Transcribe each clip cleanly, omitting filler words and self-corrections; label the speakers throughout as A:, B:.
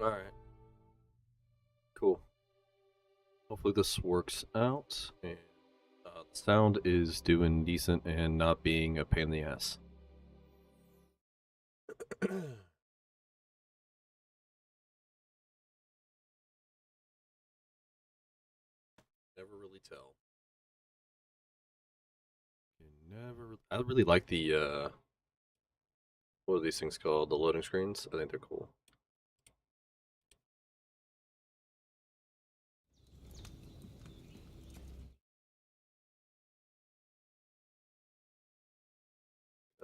A: Alright, cool. Hopefully this works out, and the sound is doing decent and not being a pain in the ass. Never really tell. I really like the, what are these things called? The loading screens? I think they're cool.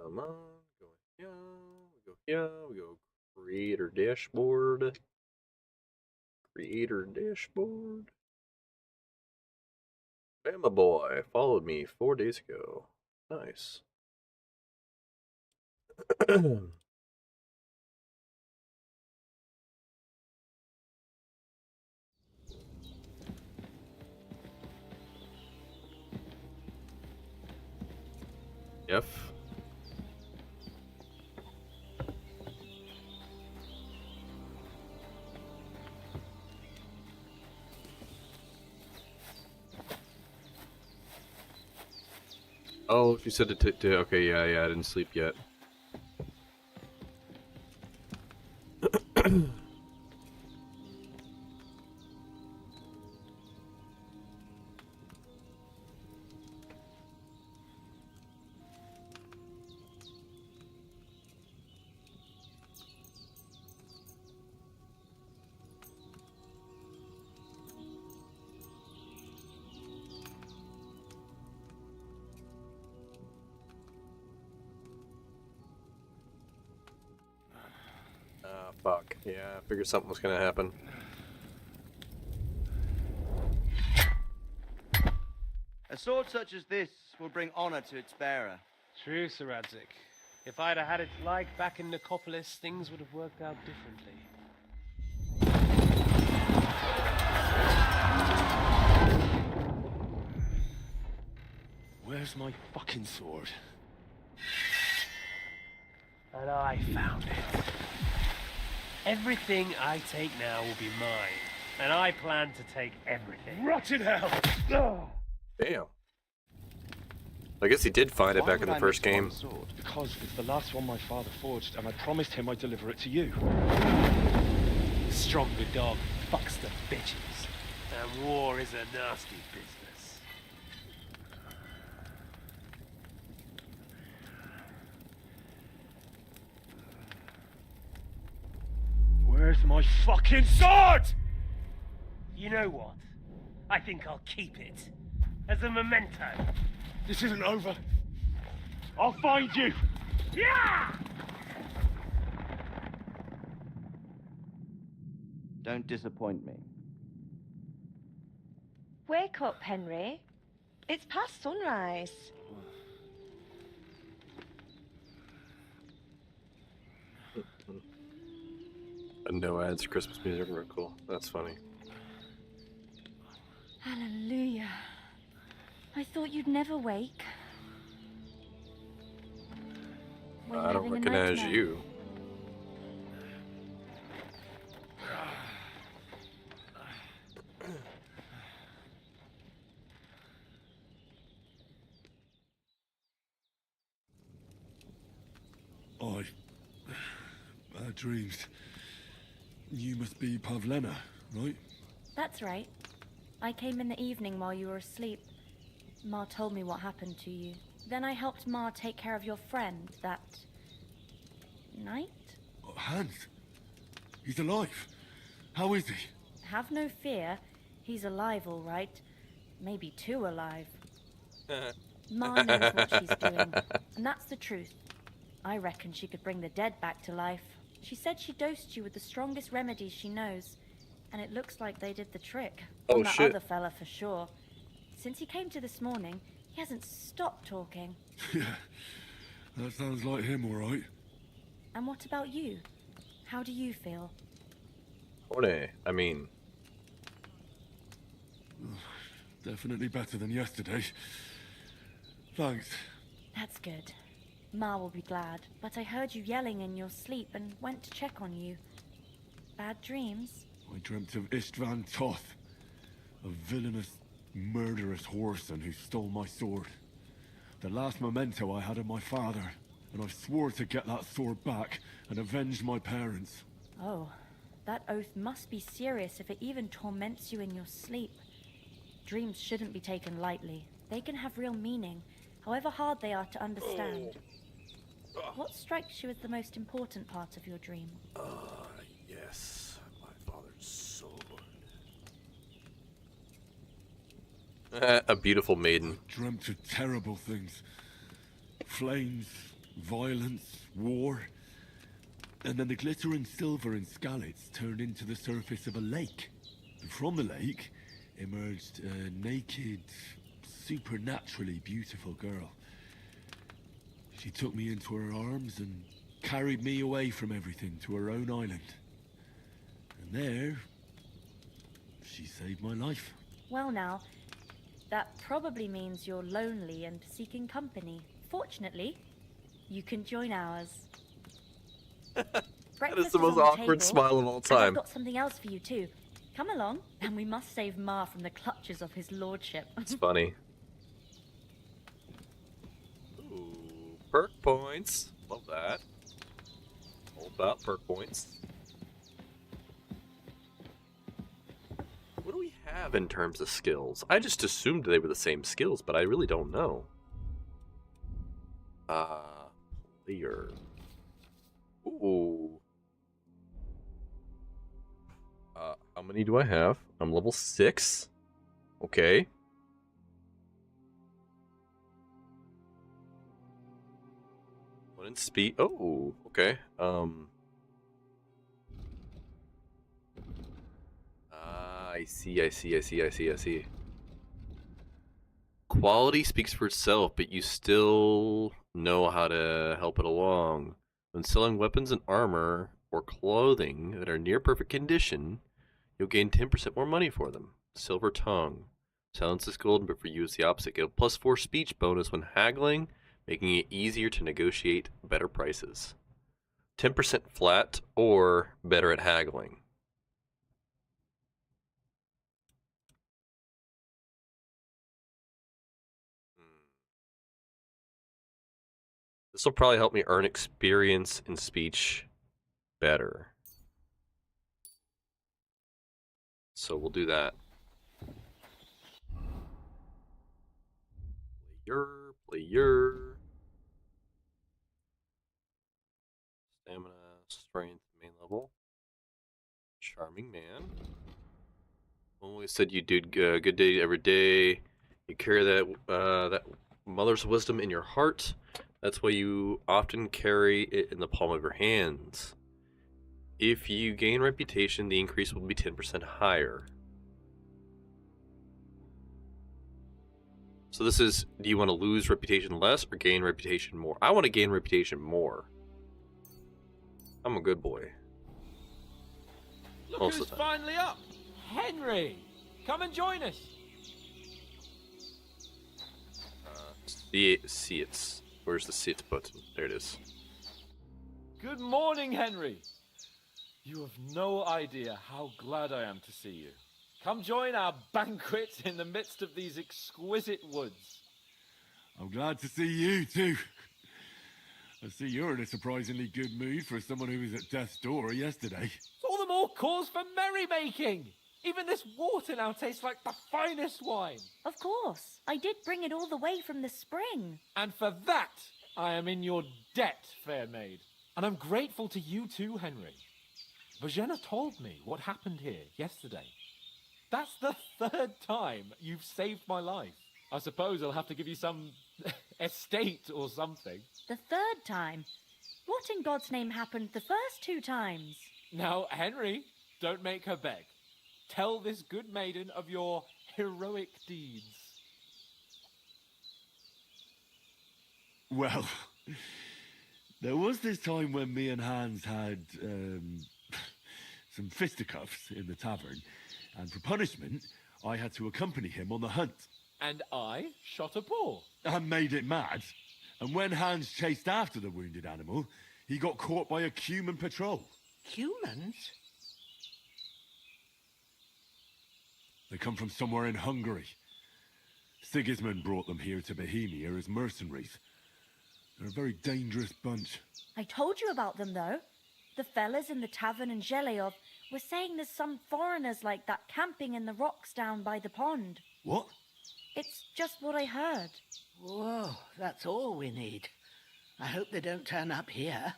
A: Come on, go here, we go here, we go creator dashboard. Creator dashboard. Bama boy followed me 4 days ago. Nice. F. Oh, she said to okay, yeah, I didn't sleep yet. Fuck. Yeah, I figured something was gonna happen.
B: A sword such as this will bring honor to its bearer.
C: True, Sir Radzik. If I'd have had it like back in Nicopolis, things would have worked out differently.
D: Where's my fucking sword?
C: And I found it. Everything I take now will be mine, and I plan to take everything.
D: Rot in hell!
A: Damn. I guess he did find it back in the first game.
D: Because it's the last one my father forged, and I promised him I'd deliver it to you.
C: The stronger dog fucks the bitches, and war is a nasty business.
D: Where's my fucking sword?
C: You know what? I think I'll keep it. As a memento.
D: This isn't over. I'll find you!
C: Yeah!
B: Don't disappoint me.
E: Wake up, Henry. It's past sunrise.
A: No ads, Christmas music, real cool. That's funny.
E: Hallelujah. I thought you'd never wake. Were you
A: I don't
E: having a
A: recognize
E: nightmare?
A: you.
D: Bad dreams. You must be Pavlena, right?
E: That's right. I came in the evening while you were asleep. Ma told me what happened to you. Then I helped Ma take care of your friend that night?
D: Hans? He's alive. How is he?
E: Have no fear. He's alive, all right. Maybe too alive. Ma knows what she's doing, and that's the truth. I reckon she could bring the dead back to life. She said she dosed you with the strongest remedies she knows, and it looks like they did the trick.
A: Oh,
E: On that
A: shit.
E: other fella for sure. Since he came to this morning, he hasn't stopped talking.
D: Yeah, that sounds like him, all right.
E: And what about you? How do you feel?
A: Horny. I mean,
D: Definitely better than yesterday. Thanks.
E: That's good. Ma will be glad, but I heard you yelling in your sleep and went to check on you. Bad dreams?
F: I dreamt of Istvan Toth, a villainous, murderous whoreson who stole my sword. The last memento I had of my father, and I swore to get that sword back and avenge my parents.
E: Oh, that oath must be serious if it even torments you in your sleep. Dreams shouldn't be taken lightly. They can have real meaning, however hard they are to understand. What strikes you as the most important part of your dream?
A: Yes, my father's sword. A beautiful maiden.
F: Dreamt of terrible things. Flames, violence, war. And then the glittering silver and scallops turned into the surface of a lake. And from the lake emerged a naked, supernaturally beautiful girl. She took me into her arms and carried me away from everything to her own island. And there, she saved my life.
E: Well now, that probably means you're lonely and seeking company. Fortunately, you can join ours.
A: That is the most awkward smile of all time.
E: I've got something else for you too. Come along, and we must save Mar from the clutches of his lordship.
A: It's funny. Ooh, perk points. Love that. All about perk points. What do we have in terms of skills? I just assumed they were the same skills, but I really don't know. Player. Ooh. How many do I have? I'm level 6. Okay. One in speed. Oh, okay. I see. Quality speaks for itself, but you still know how to help it along. When selling weapons and armor or clothing that are near perfect condition, you'll gain 10% more money for them. Silver Tongue. Silence is golden, but for you it's the opposite. Get a +4 speech bonus when haggling, making it easier to negotiate better prices. 10% flat or better at haggling. This will probably help me earn experience in speech better. So we'll do that. Player. Stamina, strength, main level. Charming man. Always said you did good day every day. You carry that mother's wisdom in your heart. That's why you often carry it in the palm of your hands. If you gain reputation, the increase will be 10% higher. So this is, do you want to lose reputation less or gain reputation more? I want to gain reputation more. I'm a good boy.
G: Look
A: Most
G: who's
A: of the time.
G: finally up! Henry! Come and join us!
A: See it's. Where's the sit button? There it is.
G: Good morning, Henry! You have no idea how glad I am to see you. Come join our banquet in the midst of these exquisite woods.
F: I'm glad to see you too. I see you're in a surprisingly good mood for someone who was at death's door yesterday.
G: All the more cause for merrymaking! Even this water now tastes like the finest wine.
E: Of course, I did bring it all the way from the spring.
G: And for that, I am in your debt, fair maid. And I'm grateful to you too, Henry. Bojena told me what happened here yesterday. That's the 3rd time you've saved my life. I suppose I'll have to give you some estate or something.
E: The 3rd time? What in God's name happened the first 2 times?
G: Now, Henry, don't make her beg. Tell this good maiden of your heroic deeds.
F: Well, there was this time when me and Hans had some fisticuffs in the tavern, and for punishment, I had to accompany him on the hunt.
G: And I shot a boar.
F: And made it mad. And when Hans chased after the wounded animal, he got caught by a human patrol.
C: Humans?
F: They come from somewhere in Hungary. Sigismund brought them here to Bohemia as mercenaries. They're a very dangerous bunch.
E: I told you about them, though. The fellas in the tavern in Zheleov were saying there's some foreigners like that camping in the rocks down by the pond.
F: What?
E: It's just what I heard.
H: Whoa, that's all we need. I hope they don't turn up here.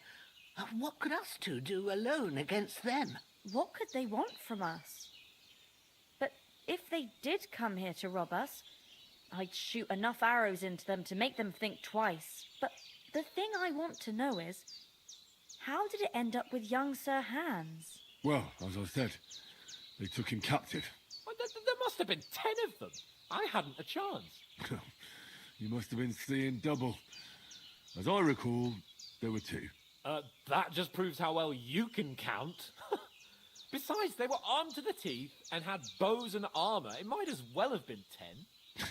H: What could us two do alone against them?
E: What could they want from us? But if they did come here to rob us, I'd shoot enough arrows into them to make them think twice. But the thing I want to know is, how did it end up with young Sir Hans?
F: Well, as I said, they took him captive.
G: Well, there must have been 10 of them. I hadn't a chance.
F: You must have been seeing double. As I recall, there were 2.
G: That just proves how well you can count. Besides, they were armed to the teeth and had bows and armor. It might as well have been 10.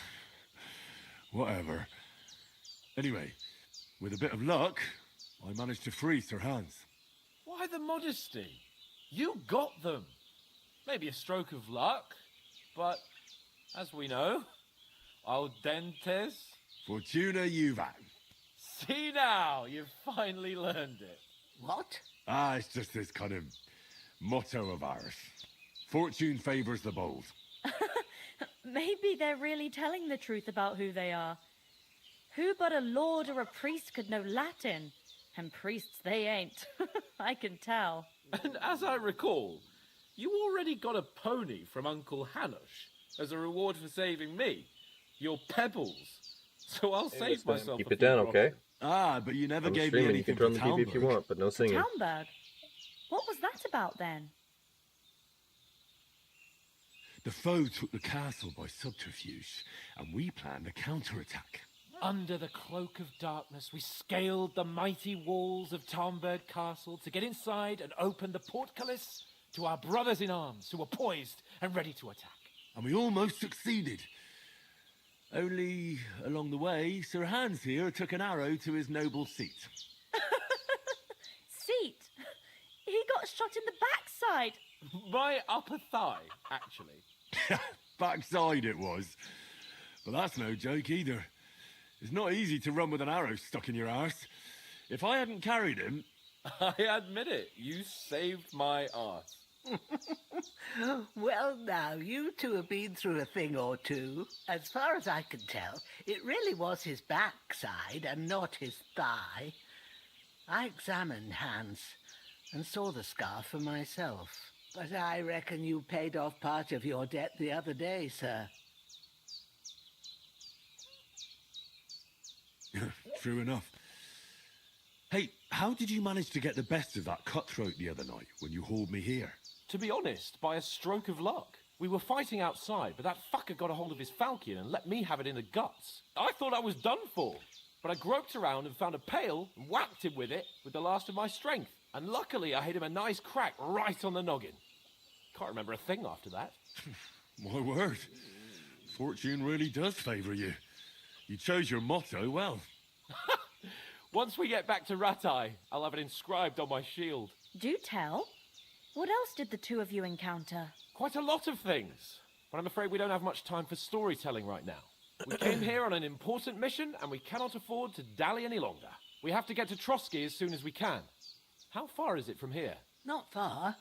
F: Whatever. Anyway, with a bit of luck, I managed to free Sir Hans.
G: Why the modesty? You got them. Maybe a stroke of luck, but as we know, al dentes.
F: Fortuna juvat.
G: See now, you've finally learned it.
H: What?
F: It's just this kind of motto of ours. Fortune favors the bold.
E: Maybe they're really telling the truth about who they are. Who but a lord or a priest could know Latin? And priests they ain't. I can tell.
G: And as I recall, you already got a pony from Uncle Hanush as a reward for saving me. Your pebbles. So I'll save myself.
A: Keep
G: a
A: it
G: few
A: down,
G: drops.
A: okay?
F: But you never
A: I'm
F: gave me
A: streaming. You
F: anything
A: can turn
F: for
A: on the TV if you
F: Talmberg.
A: want, but no singing.
E: Talmberg? What was that about then?
F: The foe took the castle by subterfuge, and we planned a counterattack.
G: Under the cloak of darkness, we scaled the mighty walls of Talmberg Castle to get inside and open the portcullis to our brothers in arms who were poised and ready to attack.
F: And we almost succeeded. Only, along the way, Sir Hans here took an arrow to his noble seat.
E: Seat? He got shot in the backside.
G: My upper thigh, actually.
F: Backside it was. But that's no joke either. It's not easy to run with an arrow stuck in your arse. If I hadn't carried him...
G: I admit it, you saved my arse.
H: Well, now, you two have been through a thing or two. As far as I can tell, it really was his backside and not his thigh. I examined Hans and saw the scar for myself. But I reckon you paid off part of your debt the other day, sir.
F: True enough. Hey, how did you manage to get the best of that cutthroat the other night when you hauled me here?
G: To be honest, by a stroke of luck. We were fighting outside, but that fucker got a hold of his falchion and let me have it in the guts. I thought I was done for, but I groped around and found a pail and whacked him with it with the last of my strength. And luckily I hit him a nice crack right on the noggin. Can't remember a thing after that.
F: My word. Fortune really does favour you. You chose your motto well.
G: Once we get back to Ratai, I'll have it inscribed on my shield.
E: Do tell. What else did the two of you encounter?
G: Quite a lot of things, but I'm afraid we don't have much time for storytelling right now. We came here on an important mission, and we cannot afford to dally any longer. We have to get to Trotsky as soon as we can. How far is it from here?
H: Not far.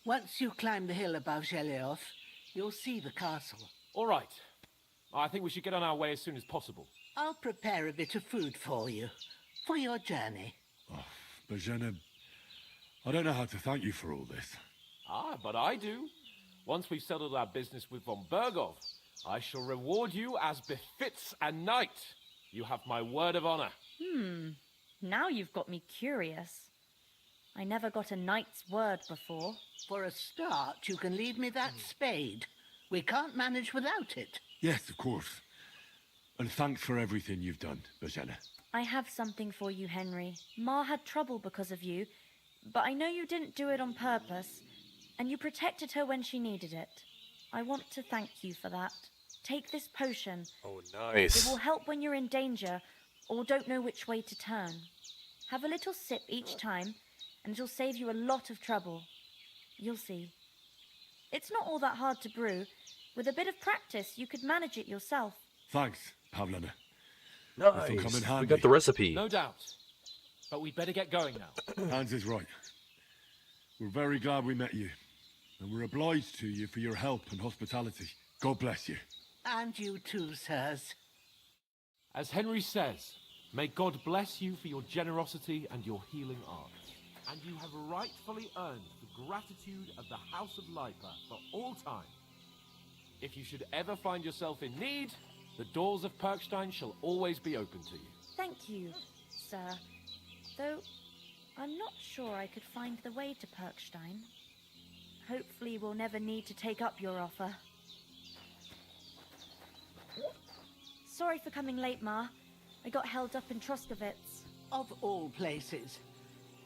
H: Once you climb the hill above Zheleov, you'll see the castle.
G: All right. I think we should get on our way as soon as possible.
H: I'll prepare a bit of food for you, for your journey.
F: Oh, Bozhena, I don't know how to thank you for all this.
G: Ah, but I do. Once we've settled our business with von Bergov, I shall reward you as befits a knight. You have my word of honor.
E: Now you've got me curious. I never got a knight's word before.
H: For a start, you can leave me that spade. We can't manage without it.
F: Yes, of course. And thanks for everything you've done, Bozhena.
E: I have something for you, Henry. Ma had trouble because of you, but I know you didn't do it on purpose, and you protected her when she needed it. I want to thank you for that. Take this potion.
A: Oh,
E: It
A: nice.
E: will help when you're in danger or don't know which way to turn. Have a little sip each time, and it'll save you a lot of trouble. You'll see. It's not all that hard to brew. With a bit of practice, you could manage it yourself.
F: Thanks, Pavlina.
A: Nice.
F: This'll come in
A: We
F: handy.
A: got the recipe.
G: No doubt. But we'd better get going now.
F: Hans is right. We're very glad we met you. And we're obliged to you for your help and hospitality. God bless you.
H: And you too, sirs.
G: As Henry says, may God bless you for your generosity and your healing arts. And you have rightfully earned the gratitude of the House of Lipa for all time. If you should ever find yourself in need, the doors of Perkstein shall always be open to you.
E: Thank you, sir. Though, I'm not sure I could find the way to Perkstein. Hopefully we'll never need to take up your offer. Sorry for coming late, Ma. I got held up in Troskowitz.
H: Of all places.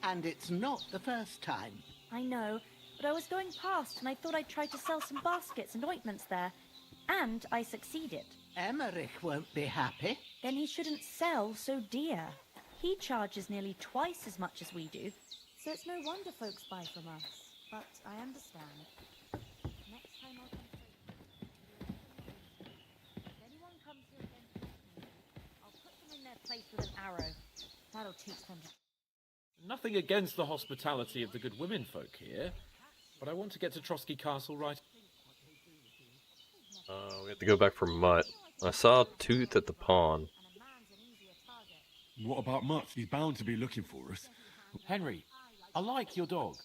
H: And it's not the first time.
E: I know, but I was going past and I thought I'd try to sell some baskets and ointments there. And I succeeded.
H: Emmerich won't be happy.
E: Then he shouldn't sell so dear. He charges nearly twice as much as we do, so it's no wonder folks buy from us. But I understand. Next time I'll come straight. If anyone comes here against me, I'll put them in their place with an arrow. That'll teach them to...
G: Nothing against the hospitality of the good women folk here, but I want to get to Trotsky Castle right.
A: We have to go back for Mutt. I saw Tooth at the pawn.
F: What about Mutt? He's bound to be looking for us.
G: Henry, I like your dog,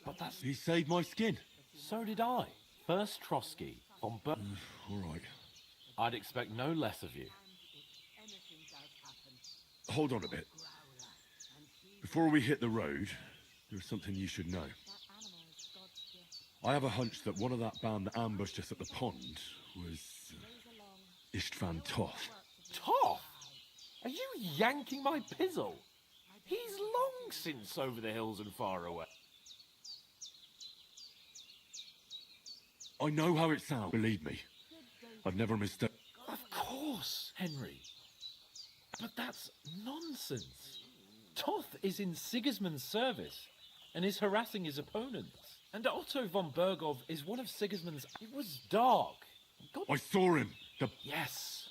G: but that's...
F: He saved my skin.
G: So did I. First Trotsky, von Ber...
F: All right.
G: I'd expect no less of you.
F: Hold on a bit. Before we hit the road, there's something you should know. I have a hunch that one of that band that ambushed us at the pond was Istvan Toth.
G: Toth? Are you yanking my pizzle? He's long since over the hills and far away.
F: I know how it sounds, believe me. I've never mistaken.
G: Of course, Henry. But that's nonsense. Toth is in Sigismund's service and is harassing his opponents. And Otto von Bergov is one of Sigismund's... It was dark. God...
F: I saw him.
G: Yes.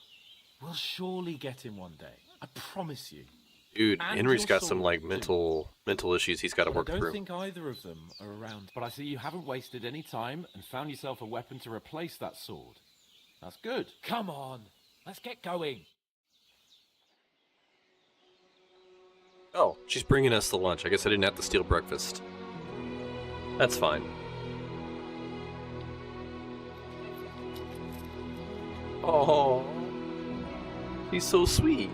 G: We'll surely get him one day. I promise you.
A: Dude,
G: And
A: Henry's
G: your
A: got some
G: sword,
A: like
G: too.
A: mental issues he's got to
G: But
A: work
G: I don't
A: through.
G: think either of them are around. But I see you haven't wasted any time and found yourself a weapon to replace that sword. That's good. Come on. Let's get going.
A: Oh, she's bringing us the lunch. I guess I didn't have to steal breakfast. That's fine. Oh, he's so sweet.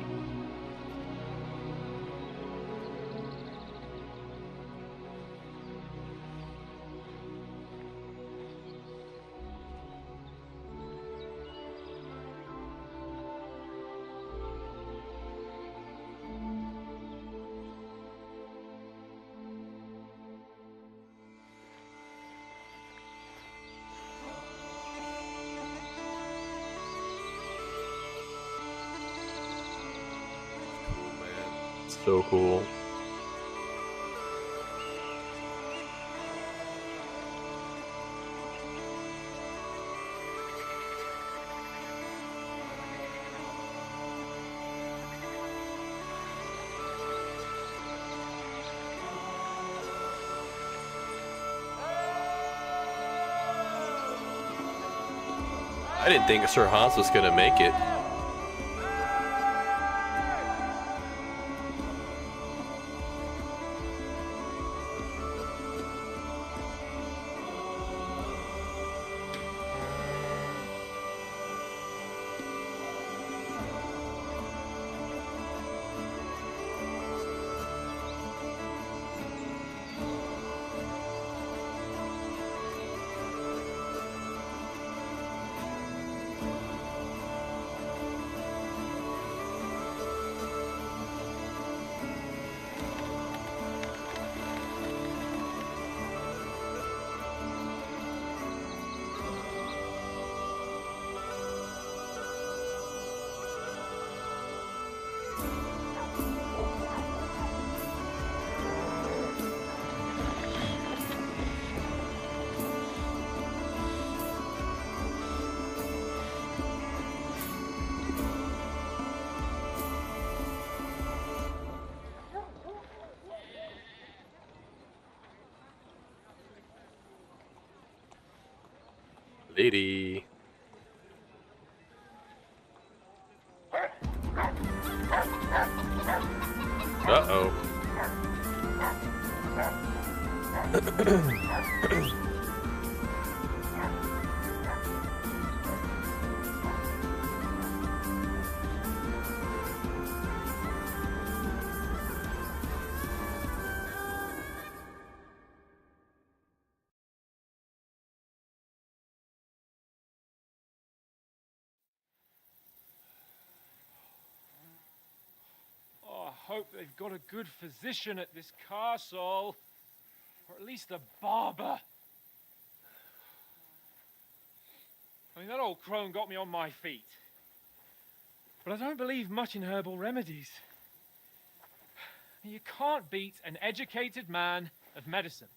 A: So cool. I didn't think Sir Hans was gonna make it. Lady. Uh-oh.
G: Oh, I hope they've got a good physician at this castle. Or at least a barber. I mean, that old crone got me on my feet. But I don't believe much in herbal remedies. You can't beat an educated man of medicine.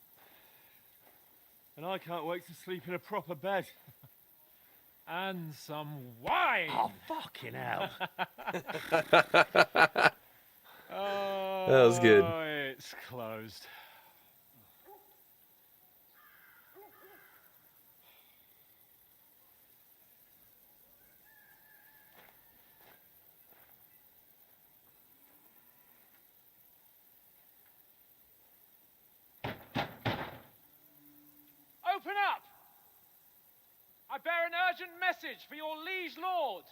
D: And I can't wait to sleep in a proper bed.
G: And some wine!
C: Oh, fucking hell.
G: Oh,
A: That was good.
G: It's closed. Open up! I bear an urgent message for your liege lord.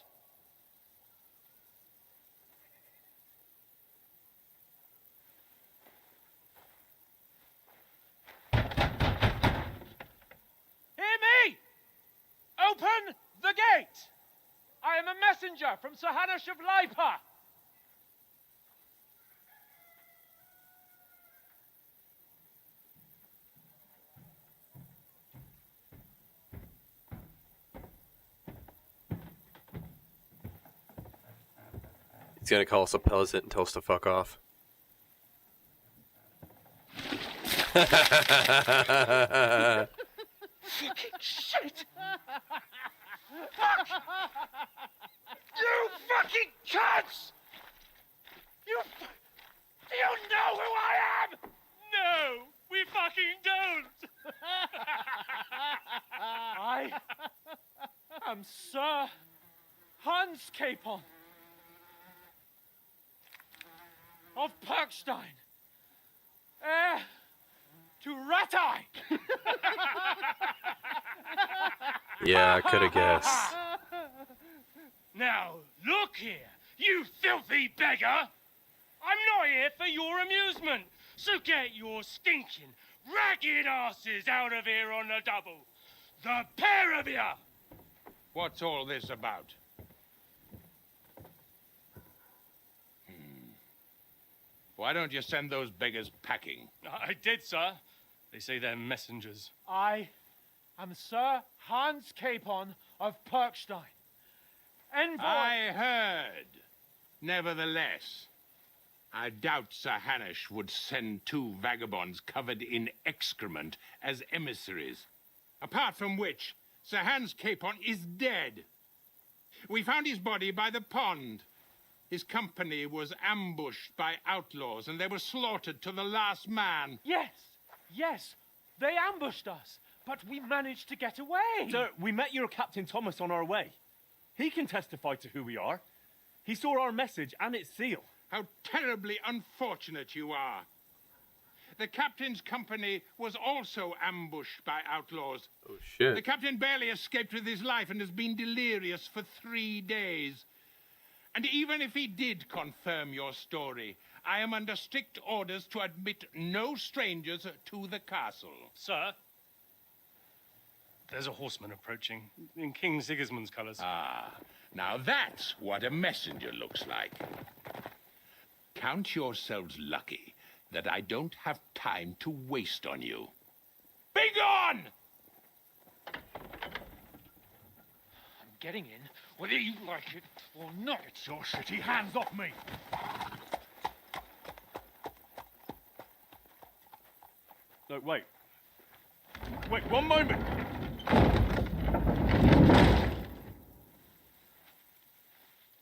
G: Hear me! Open the gate! I am a messenger from Sir Hanush of Lipa.
A: He's gonna call us a peasant and tell us to fuck off.
G: Shit! Fuck! You fucking cunts! Do you know who I am? No, we fucking don't! I am Sir Hans Capon of Perkstein, heir to Ratai.
A: Yeah, I could have guessed.
C: Now, look here, you filthy beggar! I'm not here for your amusement, so get your stinking, ragged asses out of here on the double. The pair of you!
I: What's all this about? Why don't you send those beggars packing?
C: I did, sir. They say they're messengers.
G: I am Sir Hans Capon of Perkstein, envoy.
I: I heard. Nevertheless, I doubt Sir Hanush would send two vagabonds covered in excrement as emissaries. Apart from which, Sir Hans Capon is dead. We found his body by the pond. His company was ambushed by outlaws, and they were slaughtered to the last man.
G: Yes, they ambushed us, but we managed to get away.
D: Sir, we met your Captain Thomas on our way. He can testify to who we are. He saw our message and its seal.
I: How terribly unfortunate you are. The captain's company was also ambushed by outlaws.
A: Oh shit.
I: The captain barely escaped with his life and has been delirious for 3 days. And even if he did confirm your story, I am under strict orders to admit no strangers to the castle.
C: Sir, there's a horseman approaching in King Sigismund's colours.
I: Ah, now that's what a messenger looks like. Count yourselves lucky that I don't have time to waste on you. Be gone!
G: I'm getting in, whether you like it or not.
D: Get your shitty hands off me! No, wait. Wait, one moment!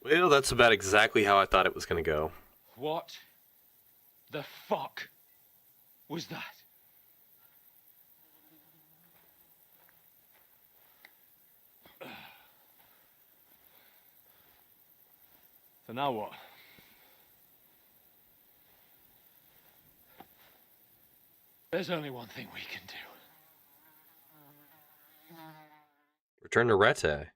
A: Well, that's about exactly how I thought it was gonna go.
C: What the fuck was that?
D: So now what?
G: There's only one thing we can do.
A: Return to Rete.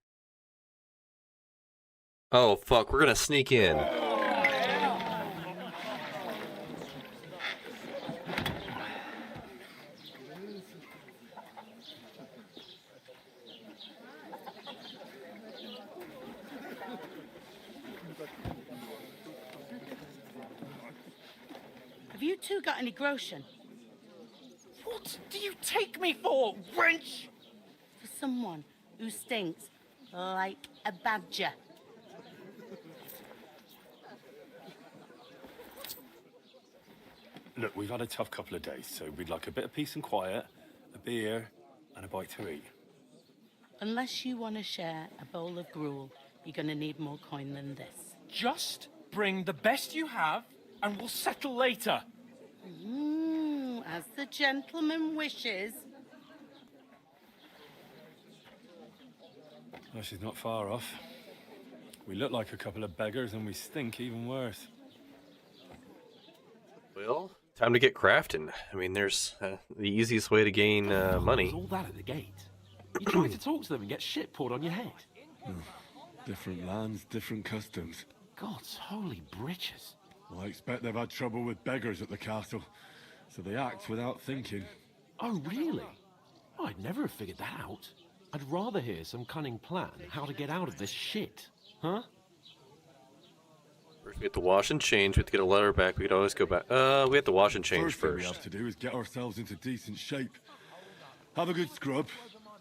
A: Oh, fuck. We're gonna sneak in.
J: Have you two got any groschen?
C: What do you take me for, wench?
J: For someone who stinks like a badger.
D: Look, we've had a tough couple of days, so we'd like a bit of peace and quiet, a beer, and a bite to eat.
J: Unless you want to share a bowl of gruel, you're going to need more coin than this.
C: Just bring the best you have, and we'll settle later.
J: As the gentleman wishes.
D: Well, she's not far off. We look like a couple of beggars, and we stink even worse.
A: Well, time to get crafting. I mean, there's the easiest way to gain money.
G: All that at the gate. You try to talk to them and get shit poured on your head.
F: Different lands, different customs.
G: God's holy britches.
F: Well, I expect they've had trouble with beggars at the castle, so they act without thinking.
G: Oh, really? I'd never have figured that out. I'd rather hear some cunning plan how to get out of this shit. Huh?
A: First we have to wash and change. We have to get a letter back. We could always go back. We have to wash and change
F: First thing we
A: first.
F: have to do is get ourselves into decent shape. Have a good scrub,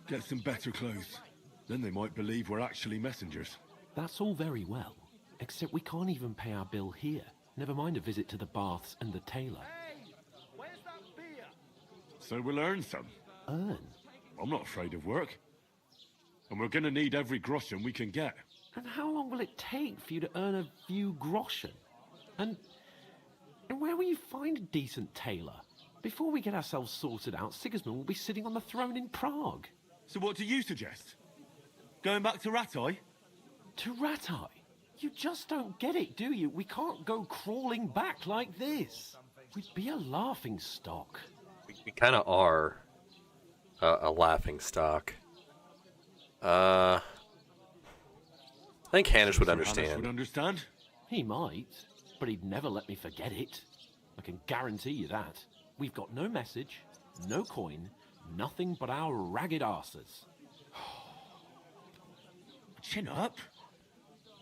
F: get some better clothes. Then they might believe we're actually messengers.
G: That's all very well, except we can't even pay our bill here. Never mind a visit to the baths and the tailor.
F: So we'll earn some.
G: Earn?
F: I'm not afraid of work. And we're gonna need every groschen we can get.
G: And how long will it take for you to earn a few groschen? And where will you find a decent tailor? Before we get ourselves sorted out, Sigismund will be sitting on the throne in Prague.
F: So what do you suggest? Going back to Ratai?
G: To Ratai? You just don't get it, do you? We can't go crawling back like this. We'd be a laughing stock.
A: We kind of are a laughing stock. I think Hanish would understand.
F: Hanish would understand?
G: He might, but he'd never let me forget it. I can guarantee you that. We've got no message, no coin, nothing but our ragged arses.
F: Chin up.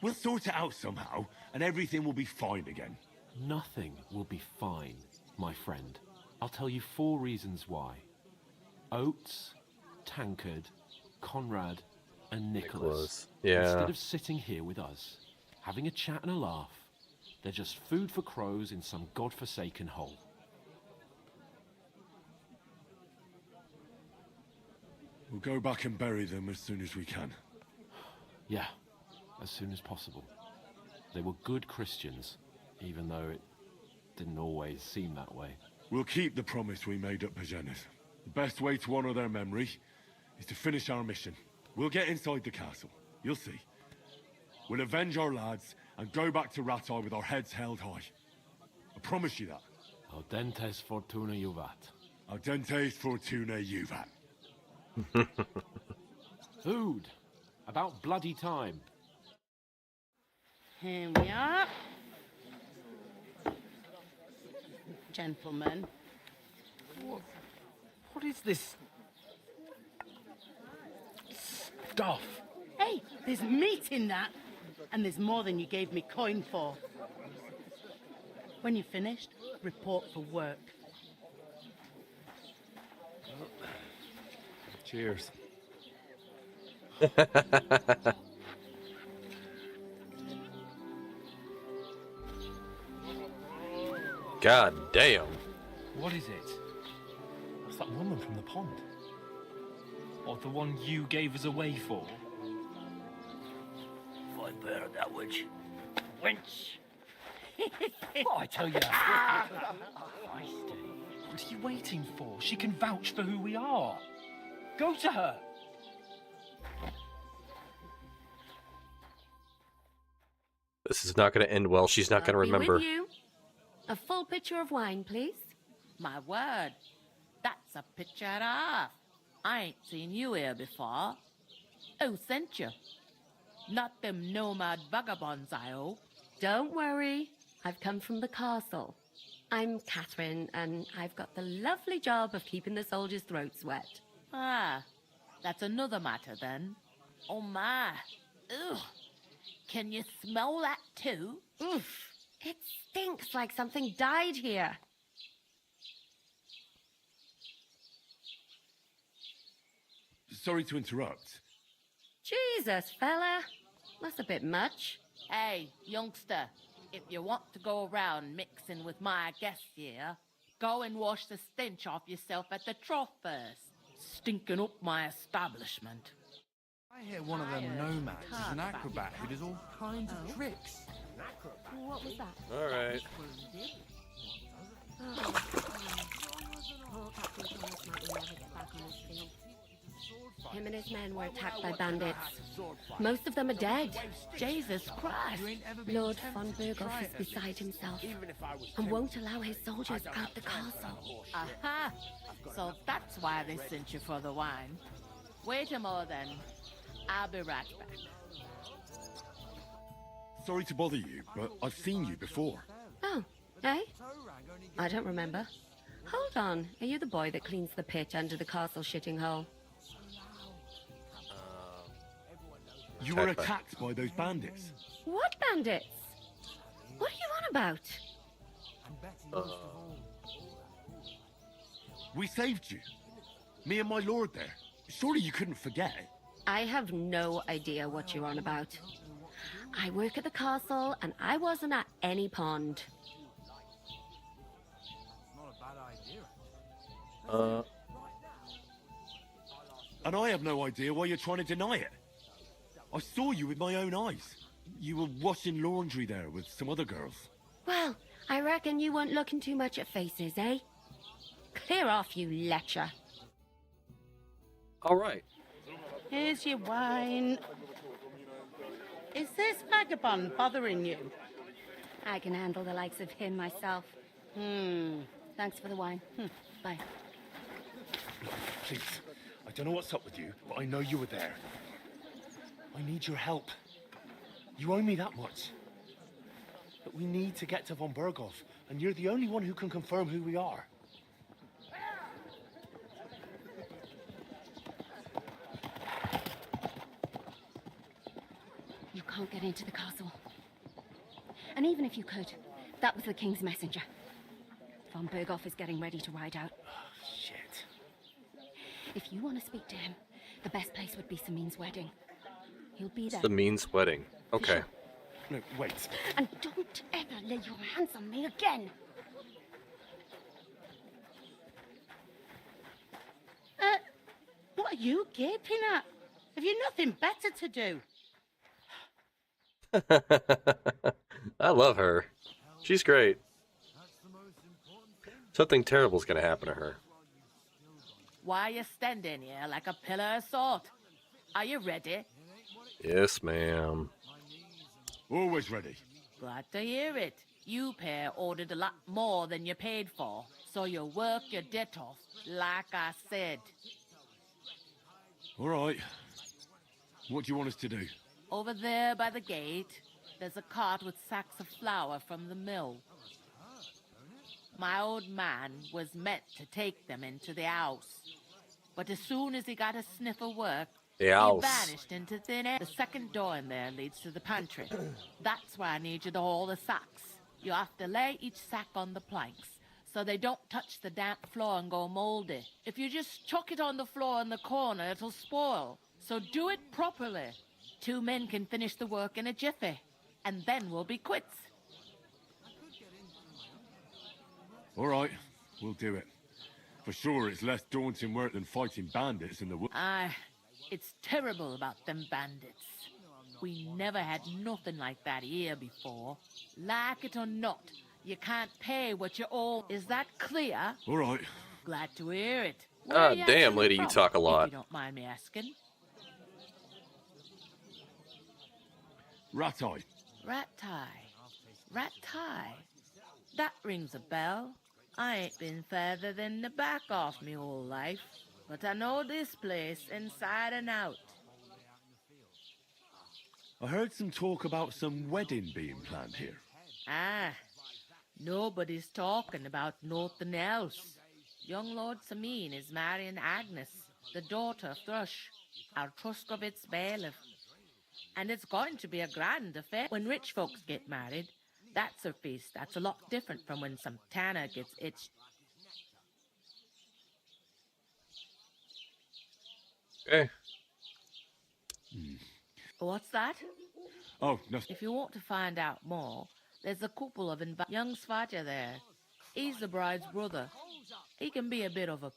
F: We'll sort it out somehow, and everything will be fine again.
G: Nothing will be fine, my friend. I'll tell you 4 reasons why. Oates, Tankard, Conrad, and Nicholas.
A: Yeah.
G: Instead of sitting here with us, having a chat and a laugh, they're just food for crows in some godforsaken hole.
F: We'll go back and bury them as soon as we can.
G: Yeah, as soon as possible. They were good Christians, even though it didn't always seem that way.
F: We'll keep the promise we made at Pagenis. The best way to honor their memory is to finish our mission. We'll get inside the castle. You'll see. We'll avenge our lads and go back to Ratai with our heads held high. I promise you that.
G: Audentes fortuna juvat.
F: Audentes fortuna juvat.
G: Food. About bloody time.
J: Here we are. Gentlemen.
C: What is this stuff?
J: Hey, there's meat in that. And there's more than you gave me coin for. When you're finished, report for work.
D: Cheers.
A: God damn.
C: What is it?
D: That's that woman from the pond.
C: Or the one you gave us away for?
B: I bear that witch.
C: Wench! Oh, I tell you. What are you waiting for? She can vouch for who we are. Go to her.
A: This is not going to end well. She's not going to
K: I'll be
A: remember.
K: with you. A full pitcher of wine, please.
L: My word, that's a picture and a half. I ain't seen you here before. Who sent you? Not them nomad vagabonds, I hope.
K: Don't worry. I've come from the castle. I'm Catherine, and I've got the lovely job of keeping the soldiers' throats wet.
L: Ah, that's another matter then. Oh my. Ugh. Can you smell that too?
K: Oof. It stinks like something died here.
F: Sorry to interrupt.
K: Jesus, fella. That's a bit much.
L: Hey, youngster, if you want to go around mixing with my guests here, go and wash the stench off yourself at the trough first. Stinking up my establishment.
B: I hear one of them nomads is an acrobat who does all kinds of tricks.
K: What was that?
A: All right.
K: Poor Captain Thomas might never get back on his feet. Him and his men were attacked by bandits. Most of them are dead.
L: Jesus Christ.
K: Lord von Berghoff is beside himself and won't allow his soldiers out the castle.
L: Aha! So that's why they sent you for the wine. Wait a moment then. I'll be right back.
F: Sorry to bother you, but I've seen you before.
K: Oh, eh? I don't remember. Hold on. Are you the boy that cleans the pit under the castle shitting hole?
F: You were attacked by those bandits.
K: What bandits? What are you on about?
F: We saved you. Me and my lord there. Surely you couldn't forget.
K: I have no idea what you're on about. I work at the castle, and I wasn't at any pond.
F: And I have no idea why you're trying to deny it. I saw you with my own eyes. You were washing laundry there with some other girls.
K: Well, I reckon you weren't looking too much at faces, eh? Clear off, you lecher.
A: All right.
J: Here's your wine. Is this vagabond bothering you?
K: I can handle the likes of him myself. Thanks for the wine. Bye.
D: Please, I don't know what's up with you, but I know you were there. I need your help. You owe me that much. But we need to get to von Berghoff, and you're the only one who can confirm who we are.
K: You can't get into the castle. And even if you could, that was the king's messenger. Von Berghoff is getting ready to ride out.
D: Shit.
K: If you want to speak to him, the best place would be Samin's wedding. He'll be there.
A: The means wedding. Okay.
D: No, wait.
K: And don't ever lay your hands on me again.
J: What are you gaping at? Have you nothing better to do?
A: I love her. She's great. Something terrible's gonna happen to her.
L: Why you standing here like a pillar of salt? Are you ready?
A: Yes, ma'am.
F: Always ready.
L: Glad to hear it. You pair ordered a lot more than you paid for, so you work your debt off, like I said.
F: All right. What do you want us to do?
L: Over there by the gate, there's a cart with sacks of flour from the mill. My old man was meant to take them into the house, but as soon as he got a sniff of work,
A: The house.
L: he vanished into thin air. The second door in there leads to the pantry. That's where I need you to haul the sacks. You have to lay each sack on the planks so they don't touch the damp floor and go moldy. If you just chuck it on the floor in the corner, it'll spoil. So do it properly. 2 men can finish the work in a jiffy, and then we'll be quits.
F: All right, we'll do it. For sure, it's less daunting work than fighting bandits in the woods.
L: Aye, it's terrible about them bandits. We never had nothing like that here before. Like it or not, you can't pay what you owe. Is that clear?
F: All right.
L: Glad to hear it.
A: Ah,
L: Where you
A: damn,
L: actually
A: lady, you
L: from,
A: talk a lot.
L: If you don't mind me asking.
F: Rat-Eye.
L: Rat-tie. Rat-tie. That rings a bell. I ain't been further than the back off me whole life, but I know this place inside and out.
F: I heard some talk about some wedding being planned here.
L: Ah, nobody's talking about nothing else. Young Lord Sameen is marrying Agnes, the daughter of Thrush, our Truskovitz bailiff. And it's going to be a grand affair. When rich folks get married, that's a feast that's a lot different from when some tanner gets itched.
A: Okay.
L: What's that?
F: Oh, no.
L: If you want to find out more, there's a couple of young Svaja there. He's the bride's brother. He can be a bit of a...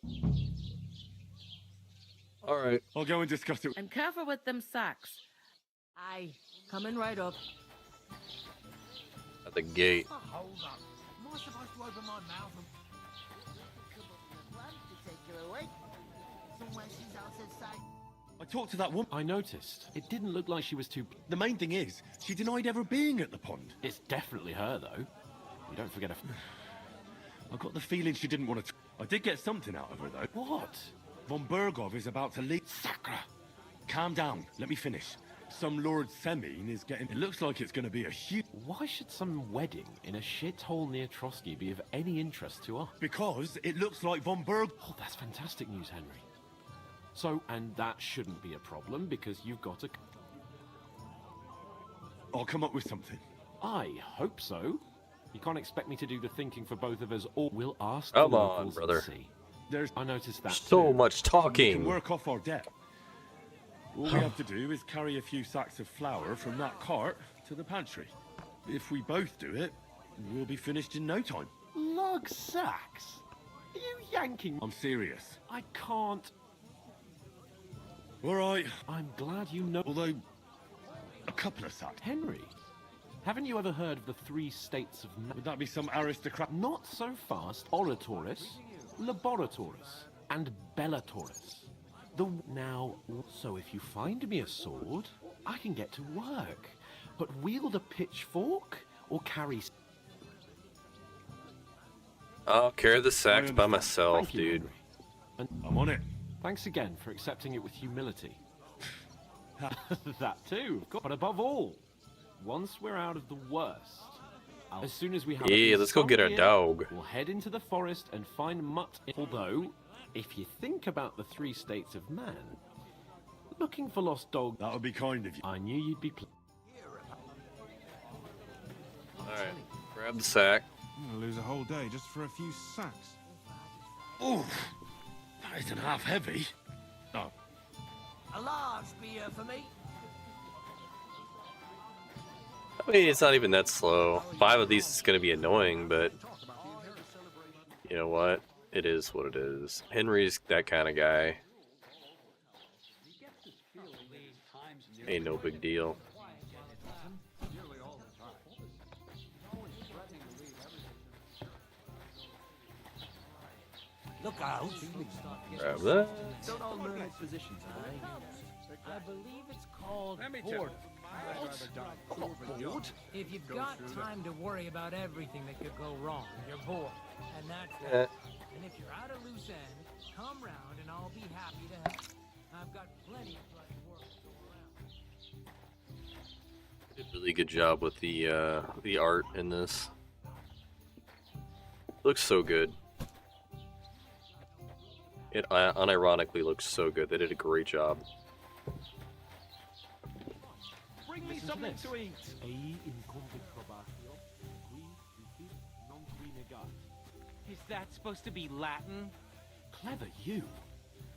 A: All right.
F: I'll go and discuss it.
L: And careful with them sacks. Aye, coming right up.
A: At the gate.
B: Oh, hold up. Am I supposed to open my mouth and...
F: I talked to that woman.
G: I noticed. It didn't look like she was too...
F: The main thing is, she denied ever being at the pond.
G: It's definitely her, though. You don't forget
F: I got the feeling she didn't want to... I did get something out of her, though.
G: What?
F: Von Bergov is about to leave.
G: Sakra!
F: Calm down. Let me finish. Some Lord Semine is getting... It looks like it's going to be a huge...
G: Why should some wedding in a shithole near Trotsky be of any interest to us?
F: Because it looks like Von Berg...
G: Oh, that's fantastic news, Henry. So, and that shouldn't be a problem because you've got a...
F: I'll come up with something.
G: I hope so. You can't expect me to do the thinking for both of us, or we'll ask
A: Come
G: the
A: on,
G: locals and
A: brother.
G: see.
F: There's
G: I noticed that
A: So
G: too.
A: much
F: We can
A: talking.
F: work off our debt. All we have to do is carry a few sacks of flour from that cart to the pantry. If we both do it, we'll be finished in no time.
G: Lug sacks? Are you yanking?
F: I'm serious.
G: I can't.
F: All right.
G: I'm glad you know.
F: Although, a couple of sacks.
G: Henry, haven't you ever heard of the 3 states of...
F: Would that be some aristocrat?
G: Not so fast. Oratoris, Laboratoris, and Bellatorus. Now, so if you find me a sword, I can get to work. But wield a pitchfork or carry...
A: I'll carry the sacks by
G: Thank
A: myself,
G: you,
A: dude.
G: Henry. And
F: I'm on it.
G: thanks again for accepting it with humility. That too, of course. But above all, once we're out of the worst, as soon as we have...
A: Yeah, let's go get our dog.
G: We'll head into the forest and find Mutt. Although, if you think about the 3 states of man, looking for lost dog...
F: That would be kind of you.
G: I knew you'd be...
A: Alright, grab the sack.
B: I'm gonna lose a whole day just for a few sacks.
F: Ooh, that isn't half heavy. Oh,
H: A large beer for me.
A: I mean, it's not even that slow. 5 of these is going to be annoying, but you know what? It is what it is. Henry's that kind of guy. Ain't no big deal.
H: Look out.
A: Grab that.
M: Don't all learn its position tonight. I believe it's called boredom.
G: Bored?
M: If you've got time to worry about everything that could go wrong, you're bored. And that's
A: Yeah.
M: that. And if you're at a loose end, come round and I'll be happy to help. I've got plenty of bloody work to go around.
A: Did a really good job with the art in this. Looks so good. It unironically looks so good. They did a great job.
G: Bring me something to eat.
C: Is that supposed to be Latin?
G: Clever you.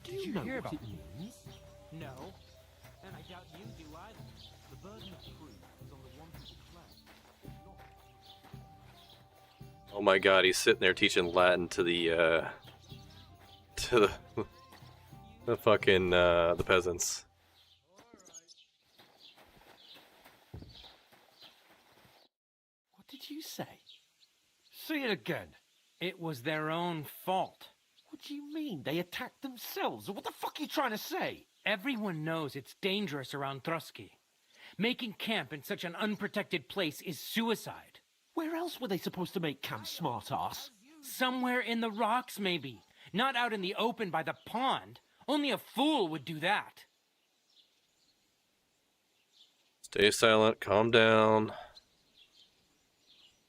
G: Do
M: Did
G: you
M: you
G: know
M: hear
G: what
M: about
G: it means?
M: No. And I doubt you do either. The burden of proof is on the one who declares.
A: Oh my god, he's sitting there teaching Latin to the the fucking the peasants.
G: What did you say?
C: Say it again. It was their own fault.
G: What do you mean? They attacked themselves? What the fuck are you trying to say?
C: Everyone knows it's dangerous around Trotsky.
M: Making camp in such an unprotected place is suicide.
G: Where else were they supposed to make camp, smart-ass?
M: Somewhere in the rocks, maybe. Not out in the open by the pond. Only a fool would do that.
A: Stay silent, calm down.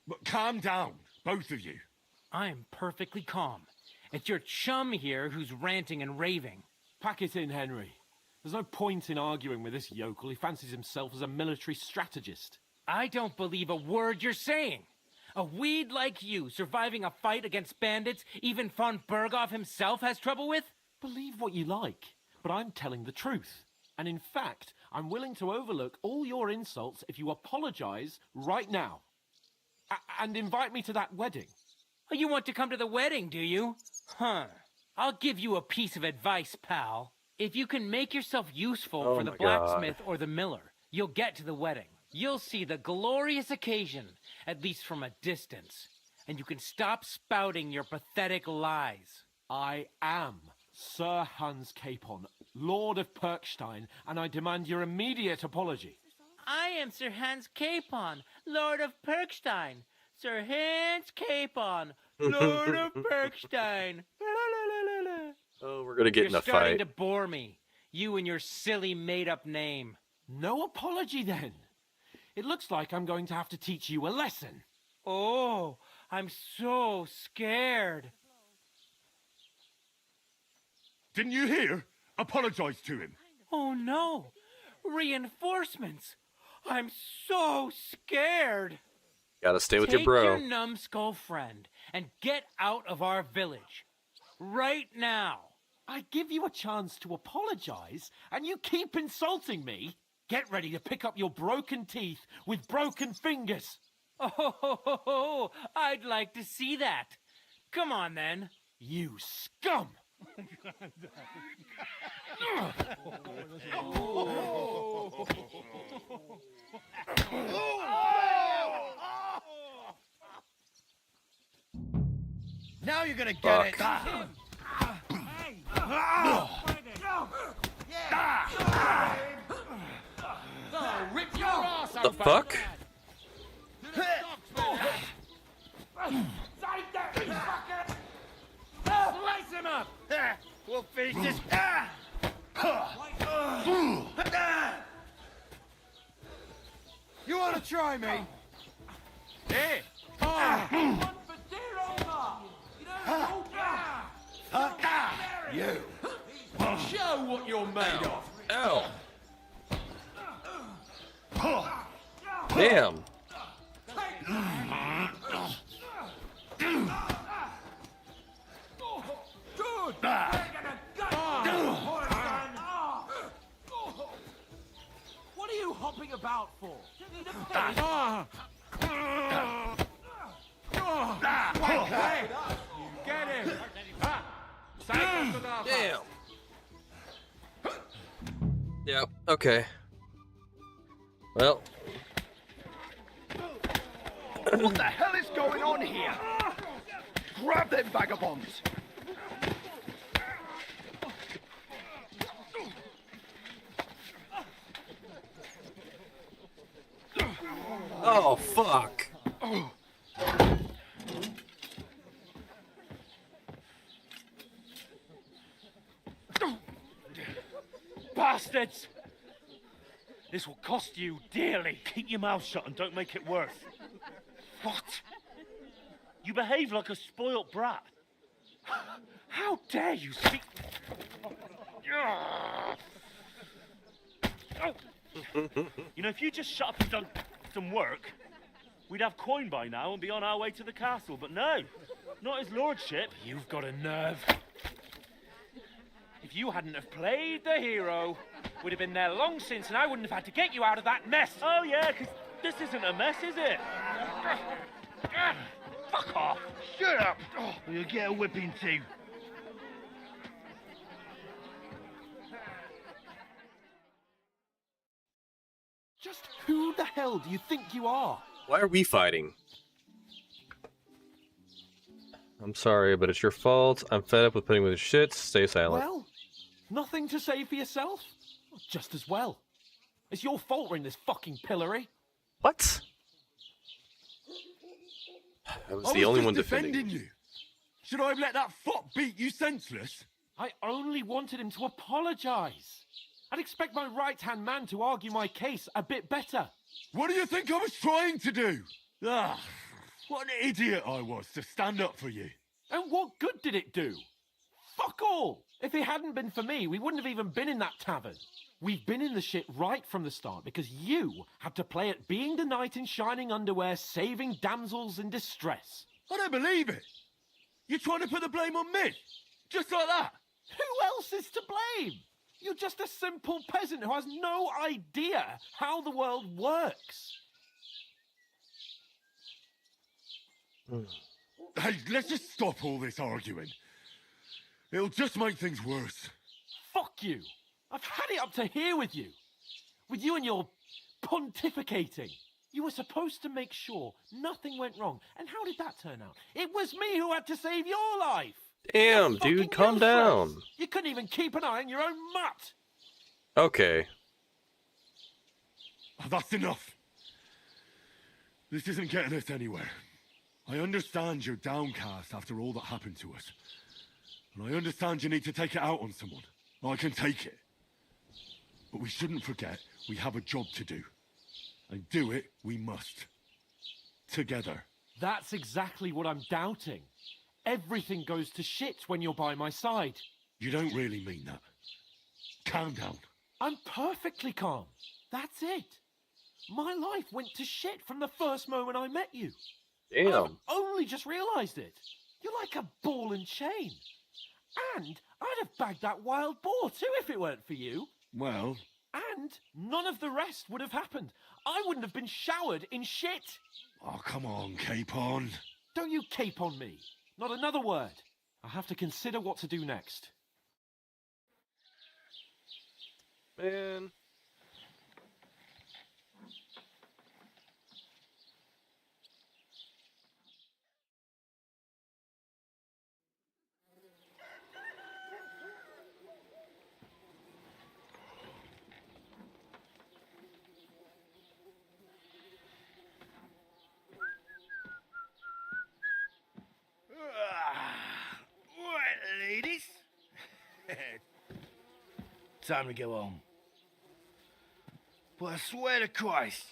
F: But calm down, both of you.
M: I'm perfectly calm. It's your chum here who's ranting and raving.
G: Pack it in, Henry. There's no point in arguing with this yokel. He fancies himself as a military strategist.
M: I don't believe a word you're saying. A weed like you surviving a fight against bandits even von Berghoff himself has trouble with?
G: Believe what you like, but I'm telling the truth. And in fact, I'm willing to overlook all your insults if you apologize right now. And invite me to that wedding.
M: Oh, you want to come to the wedding, do you? Huh. I'll give you a piece of advice, pal. If you can make yourself useful for the blacksmith or the miller, you'll get to the wedding. You'll see the glorious occasion, at least from a distance. And you can stop spouting your pathetic lies.
G: I am Sir Hans Capon, Lord of Perkstein, and I demand your immediate apology.
M: I am Sir Hans Capon, Lord of Perkstein. Sir Hans Capon, Lord of Perkstein.
A: Oh, we're gonna get in a fight.
M: You're starting to bore me. You and your silly made-up name.
G: No apology, then. It looks like I'm going to have to teach you a lesson.
M: Oh, I'm so scared.
F: Didn't you hear? Apologize to him.
M: Oh, no. Reinforcements. I'm so scared.
A: Gotta stay with
M: Take
A: your bro.
M: your numbskull friend and get out of our village. Right now.
G: I give you a chance to apologize, and you keep insulting me. Get ready to pick up your broken teeth with broken fingers.
M: Oh, I'd like to see that. Come on, then.
G: You scum!
B: Now you're gonna get it.
M: Rip your ass out.
A: The fuck?
M: Slice him up.
B: We'll finish this. You want to try me?
M: Hey.
B: You.
G: Show what you're made of.
A: Ow. Damn.
G: What are you hopping about for?
M: Get him.
A: Damn. Yep, okay. Well.
D: What the hell is going on here? Grab them vagabonds!
A: Oh, fuck.
C: Bastards! This will cost you dearly.
D: Keep your mouth shut and don't make it worse.
C: What?
D: You behave like a spoilt brat.
C: How dare you speak?
D: You know, if you just shut up and done some work, we'd have coin by now and be on our way to the castle. But no, not his lordship.
C: You've got a nerve. If you hadn't have played the hero, we'd have been there long since, and I wouldn't have had to get you out of that mess.
D: Oh yeah, because this isn't a mess, is it? Fuck off!
B: Shut up. Or you'll get a whipping too.
G: Just who the hell do you think you are?
A: Why are we fighting? I'm sorry, but it's your fault. I'm fed up with putting with his shit. Stay silent.
G: Well, nothing to say for yourself? Just as well. It's your fault we're in this fucking pillory.
A: What? I was the
F: I
A: only
F: was
A: one
F: just
A: defending
F: defending you. Should I have let that fop beat you senseless?
G: I only wanted him to apologise. I'd expect my right-hand man to argue my case a bit better.
F: What do you think I was trying to do? Ah, what an idiot I was to stand up for you.
G: And what good did it do? Fuck all! If it hadn't been for me, we wouldn't have even been in that tavern. We've been in the shit right from the start because you had to play at being the knight in shining underwear, saving damsels in distress.
F: I don't believe it. You're trying to put the blame on me? Just like that?
G: Who else is to blame? You're just a simple peasant who has no idea how the world works.
F: Hey, let's just stop all this arguing. It'll just make things worse.
G: Fuck you. I've had it up to here with you. With you and your pontificating. You were supposed to make sure nothing went wrong. And how did that turn out? It was me who had to save your life.
A: Damn, dude, calm down.
G: You couldn't even keep an eye on your own mutt.
A: Okay.
F: Oh, that's enough. This isn't getting us anywhere. I understand you're downcast after all that happened to us. And I understand you need to take it out on someone. I can take it. But we shouldn't forget we have a job to do. And do it we must. Together.
G: That's exactly what I'm doubting. Everything goes to shit when you're by my side.
F: You don't really mean that. Calm down.
G: I'm perfectly calm. That's it. My life went to shit from the first moment I met you.
A: Damn.
G: I've only just realised it. You're like a ball and chain. And I'd have bagged that wild boar too if it weren't for you.
F: Well...
G: And none of the rest would have happened. I wouldn't have been showered in shit.
F: Oh, come on, Capon.
G: Don't you cape on me. Not another word. I'll have to consider what to do next.
A: Man.
N: Right, ladies. Time to go home. But I swear to Christ,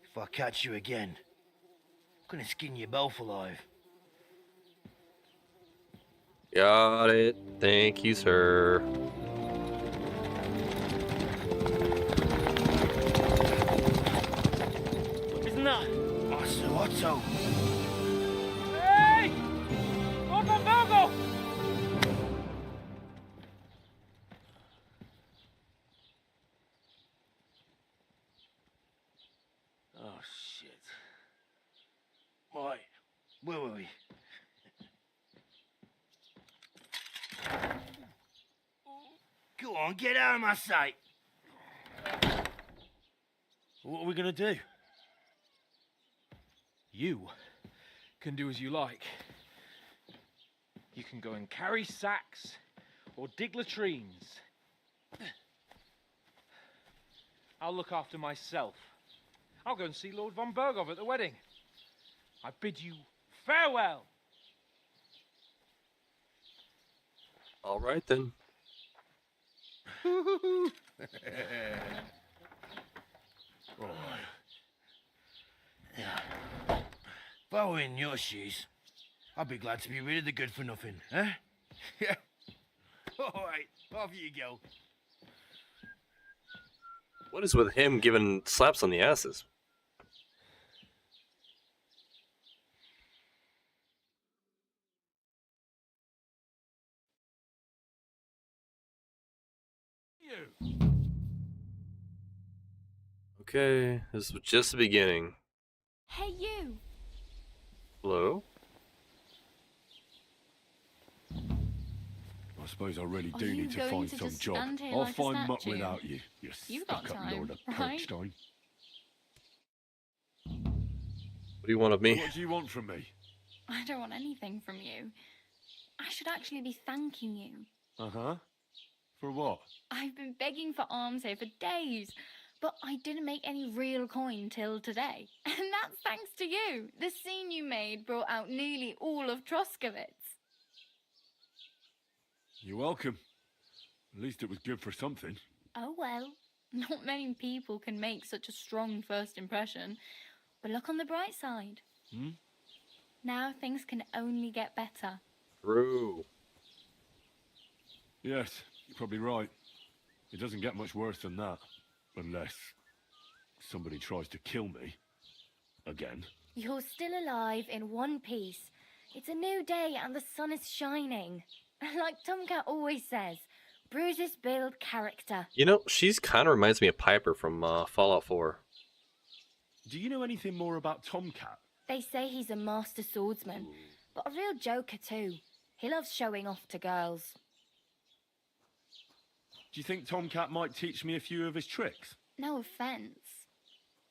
N: if I catch you again, I'm gonna skin you both alive.
A: Got it. Thank you, sir.
N: Isn't that? Otto.
C: Hey! Uncle Bogo!
N: Oh, shit. Right, where were we? Go on, get out of my sight. What are we gonna do?
M: You can do as you like. You can go and carry sacks or dig latrines. I'll look after myself. I'll go and see Lord von Berghoff at the wedding. I bid you farewell.
A: All right, then.
N: Oh. Yeah. If I were in your shoes, I'd be glad to be rid of the good for nothing, huh? Yeah. All right, off you go.
A: What is with him giving slaps on the asses? Okay, this was just the beginning.
K: Hey, you!
A: Hello?
F: I suppose I really
K: Are
F: do
K: you
F: need to
K: going
F: find
K: to
F: some
K: just
F: job.
K: stand here
F: I'll
K: like a
F: find mutt
K: statue?
F: without you, you
K: You've got
F: stuck-up
K: time,
F: Lord of
K: right?
F: Perchstein.
A: What do you want of me?
F: What do you want from me?
K: I don't want anything from you. I should actually be thanking you.
F: Uh-huh. For what?
O: I've been begging for alms here for days, but I didn't make any real coin till today. And that's thanks to you. The scene you made brought out nearly all of Troskowitz.
F: You're welcome. At least it was good for something.
O: Oh well, not many people can make such a strong first impression. But look on the bright side.
F: Hmm?
O: Now things can only get better.
A: True.
F: Yes, you're probably right. It doesn't get much worse than that. Unless somebody tries to kill me. Again.
O: You're still alive in one piece. It's a new day and the sun is shining. Like Tomcat always says, bruises build character.
A: You know, she's kind of reminds me of Piper from Fallout 4.
F: Do you know anything more about Tomcat?
O: They say he's a master swordsman, but a real joker too. He loves showing off to girls.
F: Do you think Tomcat might teach me a few of his tricks?
O: No offence,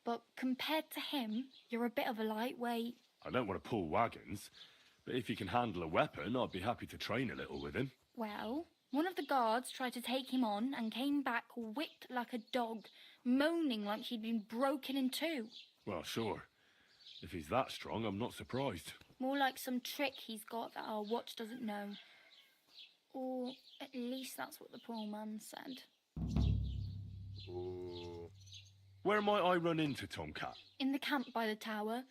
O: but compared to him, you're a bit of a lightweight.
F: I don't want to pull wagons, but if he can handle a weapon, I'd be happy to train a little with him.
O: Well, one of the guards tried to take him on and came back whipped like a dog, moaning like he'd been broken in two.
F: Well, sure. If he's that strong, I'm not surprised.
O: More like some trick he's got that our watch doesn't know. Or at least that's what the poor man said.
A: Ooh.
F: Where might I run into Tomcat?
O: In the camp by the tower.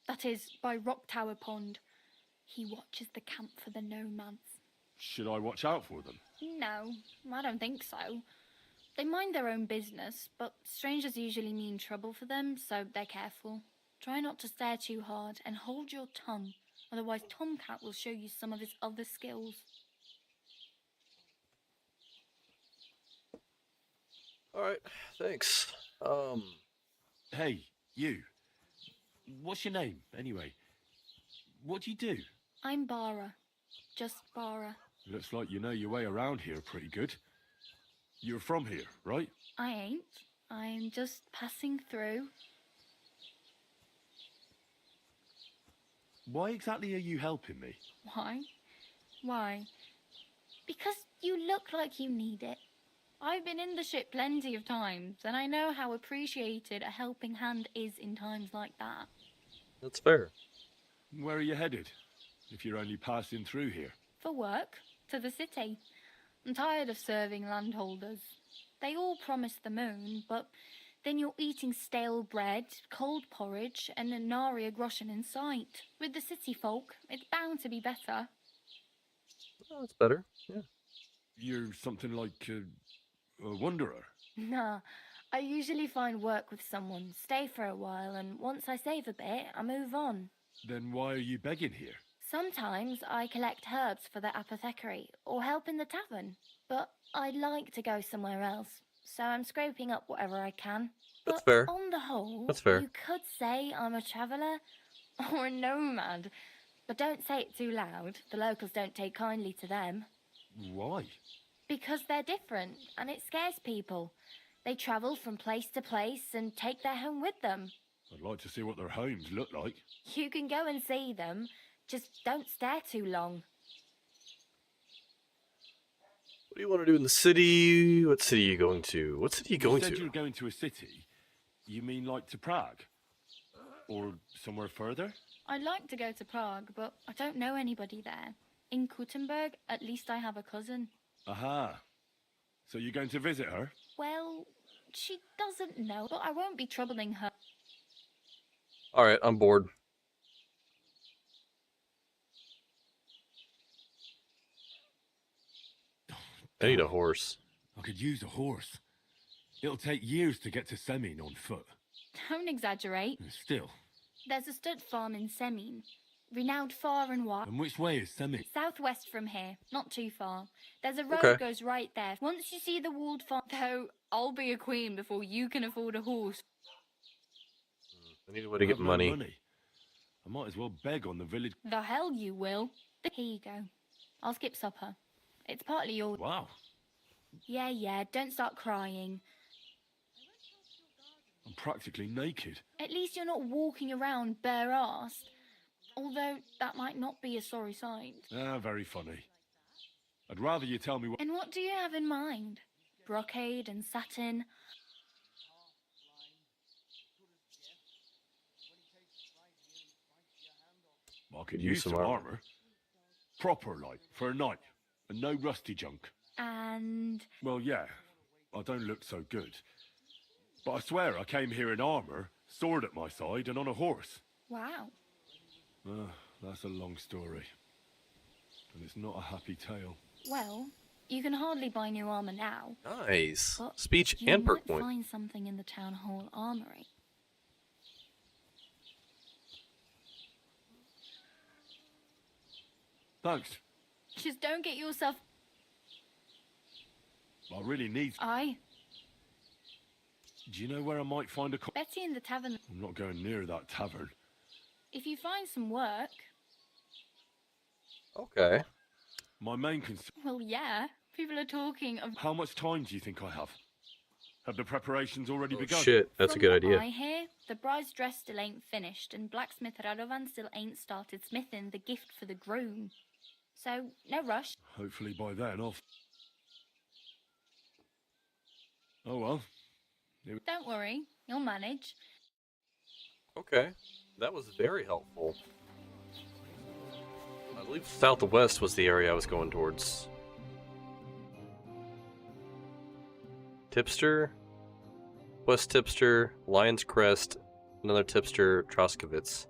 O: That is, by Rock Tower Pond. He watches the camp for the nomads.
F: Should I watch out for them?
O: No, I don't think so. They mind their own business, but strangers usually mean trouble for them, so they're careful. Try not to stare too hard and hold your tongue, otherwise Tomcat will show you some of his other skills.
A: Alright, thanks.
F: Hey, you. What's your name, anyway? What do you do?
O: I'm Bara. Just Bara.
F: Looks like you know your way around here pretty good. You're from here, right?
O: I ain't. I'm just passing through.
F: Why exactly are you helping me?
O: Why? Why? Because you look like you need it. I've been in the ship plenty of times, and I know how appreciated a helping hand is in times like that.
A: That's fair.
F: Where are you headed, if you're only passing through here?
O: For work, to the city. I'm tired of serving landholders. They all promise the moon, but then you're eating stale bread, cold porridge, and a nary groschen in sight. With the city folk, it's bound to be better.
A: Oh, it's better, yeah.
F: You're something like a wanderer?
O: Nah, I usually find work with someone, stay for a while, and once I save a bit, I move on.
F: Then why are you begging here?
O: Sometimes I collect herbs for the apothecary, or help in the tavern. But I'd like to go somewhere else, so I'm scraping up whatever I can.
A: That's
O: but
A: fair.
O: On the whole,
A: That's fair.
O: You could say I'm a traveller, or a nomad. But don't say it too loud, the locals don't take kindly to them.
F: Why?
O: Because they're different, and it scares people. They travel from place to place and take their home with them.
F: I'd like to see what their homes look like.
O: You can go and see them, just don't stare too long.
A: What do you want to do in the city? What city are you going to? What city are you going
F: You said
A: to?
F: you're going to a city. You mean like to Prague? Or somewhere further?
O: I'd like to go to Prague, but I don't know anybody there. In Kuttenberg, at least I have a cousin.
F: Aha. So you're going to visit her?
O: Well, she doesn't know, but I won't be troubling her.
A: Alright, I'm bored. I need a horse.
F: I could use a horse. It'll take years to get to Semin on foot.
O: Don't exaggerate.
F: Still.
O: There's a stud farm in Semin, renowned far and wide.
F: And which way is Semin?
O: Southwest from here, not too far. There's a road
F: Okay.
O: goes right there. Once you see the walled farm, though, I'll be a queen before you can afford a horse.
A: I need a way to get
F: I've no
A: money.
F: I might as well beg on the village.
O: The hell you will. Here you go. I'll skip supper. It's partly your...
F: Wow.
O: Yeah, don't start crying.
F: I'm practically naked.
O: At least you're not walking around bare-assed. Although that might not be a sorry sight.
F: Ah, very funny. I'd rather you tell me what...
O: And what do you have in mind? Brocade and satin?
F: I could use some armor. Proper, like, for a night. And no rusty junk.
O: And...
F: Well, yeah. I don't look so good. But I swear I came here in armor, sword at my side, and on a horse.
O: Wow.
F: That's a long story. And it's not a happy tale.
O: Well, you can hardly buy new armor now.
A: Nice.
O: But
A: Speech
O: you
A: and perk
O: might
A: point.
O: find something in the town hall armory.
F: Thanks.
O: Just don't get yourself...
F: I really need...
O: Aye.
F: Do you know where I might find a...
O: Betty in the tavern.
F: I'm not going near that tavern.
O: If you find some work...
A: Okay.
F: My main concern...
O: Well, yeah. People are talking of...
F: How much time do you think I have? Have the preparations already begun?
A: Shit, that's a good idea.
O: I hear the bride's dress still ain't finished, and blacksmith Radovan still ain't started smithing the gift for the groom. So, no rush.
F: Hopefully by then I'll... Oh well.
O: Don't worry, you'll manage.
A: Okay. That was very helpful. I believe southwest was the area I was going towards. Tipster, West Tipster, Lion's Crest, another Tipster, Troskovitz.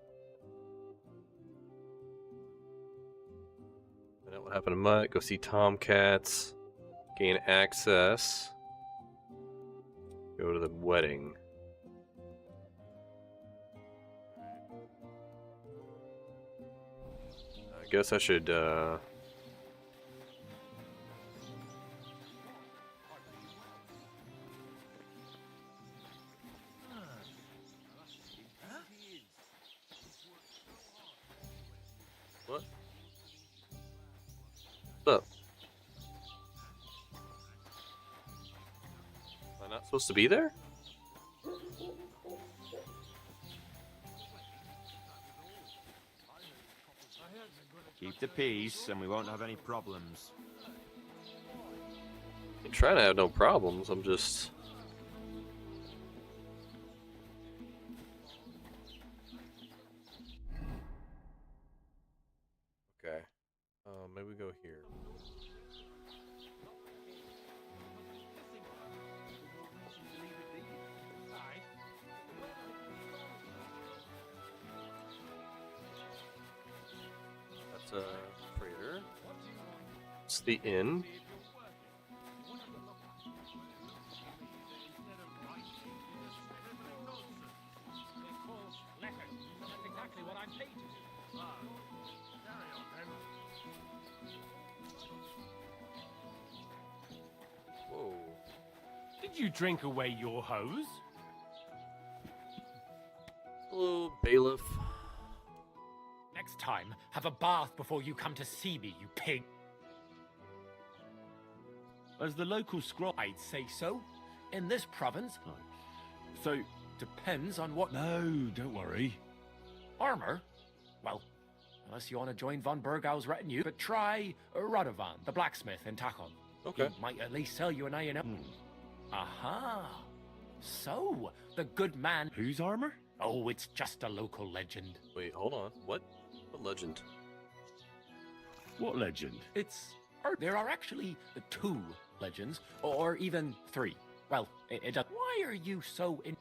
A: Find out what happened to Mutt, go see Tomcats, gain access, go to the wedding. I guess I should, What? What's up? Am I not supposed to be there?
P: Keep the peace, and we won't have any problems.
A: I'm trying to have no problems, I'm just... Okay. Maybe we go here. That's a freighter. It's the inn.
G: That's exactly what I'm paid to do.
A: Whoa.
C: Did you drink away your hose?
A: Hello, bailiff.
G: Next time, have a bath before you come to see me, you pig.
F: As the local scroll...
G: I'd say so. In this province...
F: So...
G: Depends on what...
F: No, don't worry.
G: Armor? Well, unless you want to join von Burgau's retinue, but try Radovan, the blacksmith in Tachon.
A: Okay.
G: He might at least sell you an iron... Aha! So, the good man...
F: Whose armor?
G: Oh, it's just a local legend.
A: Wait, hold on. What? What legend?
F: What legend?
G: It's... There are actually 2 legends, or even 3. Well, it does... Why are you so in...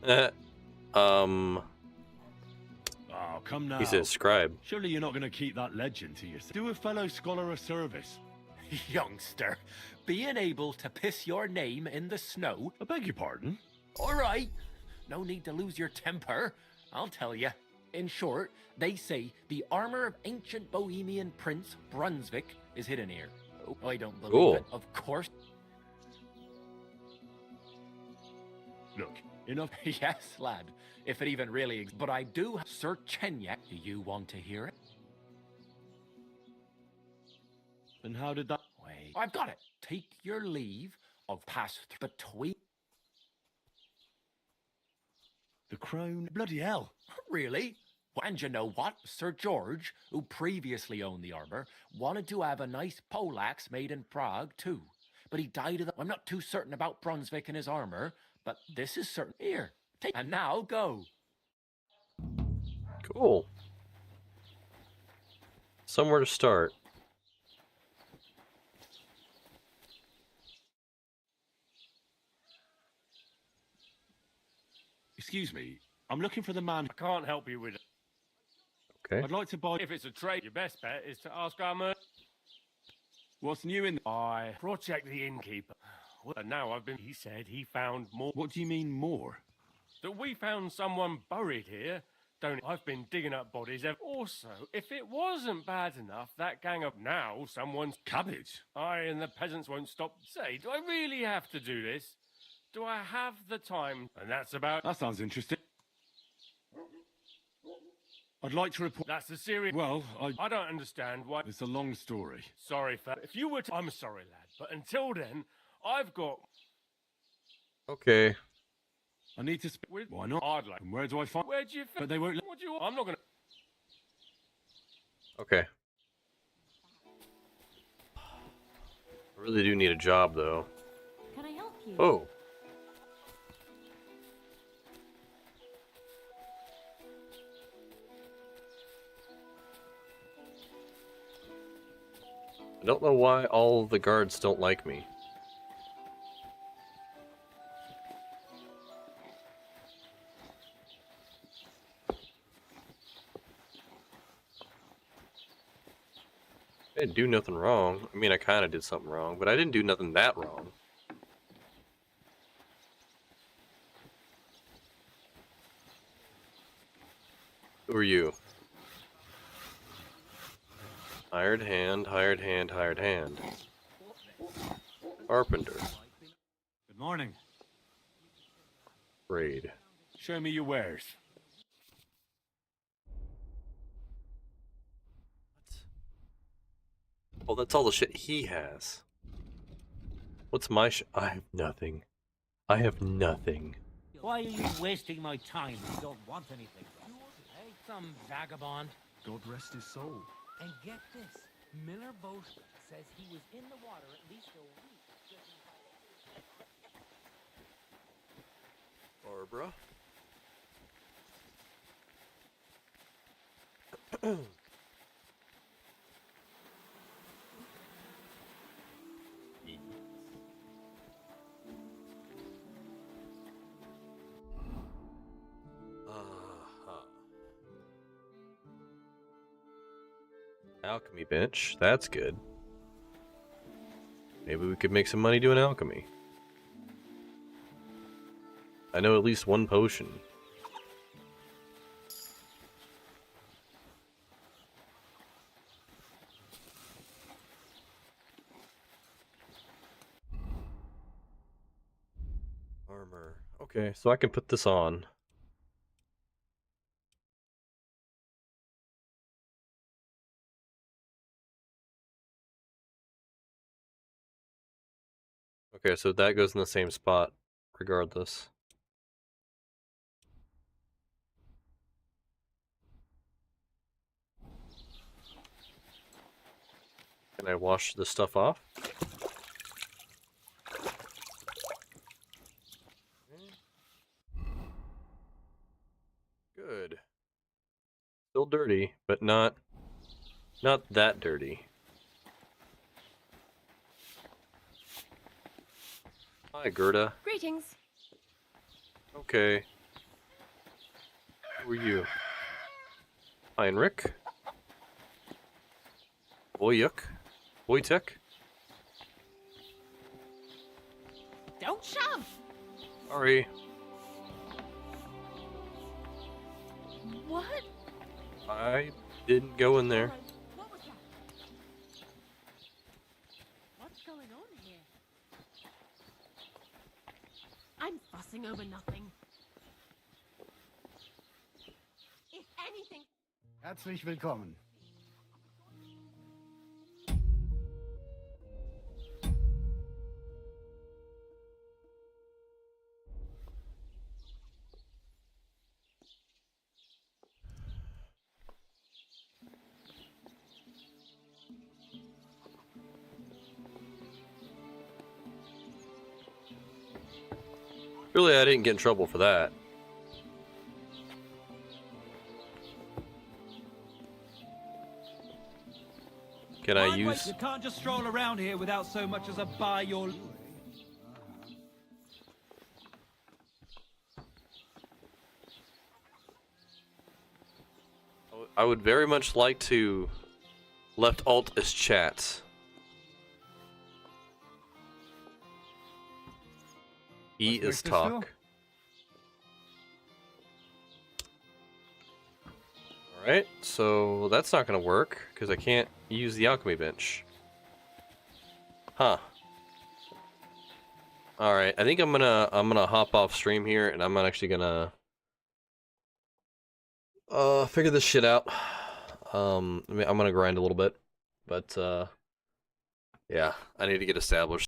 F: Oh, come now.
A: He said scribe.
F: Surely you're not going to keep that legend to yourself. Do a fellow scholar a service.
G: Youngster, being able to piss your name in the snow...
F: I beg your pardon?
G: All right. No need to lose your temper. I'll tell you. In short, they say the armor of ancient Bohemian Prince Brunswick is hidden here. Oh, I don't believe it, of course.
F: Look, enough...
G: Yes, lad. If it even really exists. But I do... Sir Chenyek, do you want to hear it?
F: And how did that...
G: Wait. I've got it. Take your leave of pass between...
F: The
D: crown. Bloody hell.
Q: Really? And you know what? Sir George, who previously owned the armor, wanted to have a nice poleaxe made in Prague too. But he died of the... I'm not too certain about Brunswick and his armor, but this is certain. Here, take... And now, go.
A: Cool. Somewhere to start.
F: Excuse me, I'm looking for the man.
C: I can't help you with it.
A: Okay.
F: I'd like to buy...
C: If it's a trade, your best bet is to ask our merchant.
F: What's new in...
C: I cross-checked the innkeeper. And now I've been... He said he found more...
F: What do you mean, more?
C: That we found someone buried here. Don't... I've been digging up bodies. Also, if it wasn't bad enough, that gang of... Now, someone's...
F: Cabbage?
C: I and the peasants won't stop. Say, do I really have to do this? Do I have the time? And that's about...
F: That sounds interesting. I'd like to report...
C: That's a serious...
F: Well,
C: I don't understand why...
F: It's a long story.
C: Sorry, if you were to... I'm sorry, lad. But until then, I've got...
A: Okay.
F: I need to speak... Why not?
C: I'd like...
F: And where do I find...
C: Where do you...
F: But they won't...
C: What do you... I'm not gonna...
A: Okay. I really do need a job, though.
E: Can I help you?
A: Oh. I don't know why all the guards don't like me. I didn't do nothing wrong. I mean, I kind of did something wrong, but I didn't do nothing that wrong. Who are you? Hired hand, hired hand, hired hand. Carpenter.
D: Good morning.
A: Raid.
D: Show me your wares.
A: Oh, that's all the shit he has. What's my I have nothing. I have nothing.
M: Why are you wasting my time? You don't want anything. Hey, some vagabond.
B: God rest his soul.
M: And get this, Miller Boast says he was in the water at least a week.
A: Barbara? Alchemy bench, that's good. Maybe we could make some money doing alchemy. I know at least one potion. Armor. Okay, so I can put this on. Okay, so that goes in the same spot, regardless. Can I wash this stuff off? Good. Still dirty, but not that dirty. Hi, Gerda.
K: Greetings.
A: Okay. Who are you? Heinrich? Wojtek?
K: Don't shove.
A: Sorry.
K: What?
A: I didn't go in there.
K: What was that? What's going on here? I'm fussing over nothing. If anything...
B: Herzlich willkommen.
A: Really, I didn't get in trouble for that. Can I use...
R: You can't just stroll around here without so much as a buy your...
A: I would very much like to left alt as chat. E is talk. Alright, so that's not gonna work because I can't use the alchemy bench. Huh. Alright, I think I'm gonna hop off stream here and I'm actually gonna figure this shit out. I'm gonna grind a little bit, but yeah, I need to get established.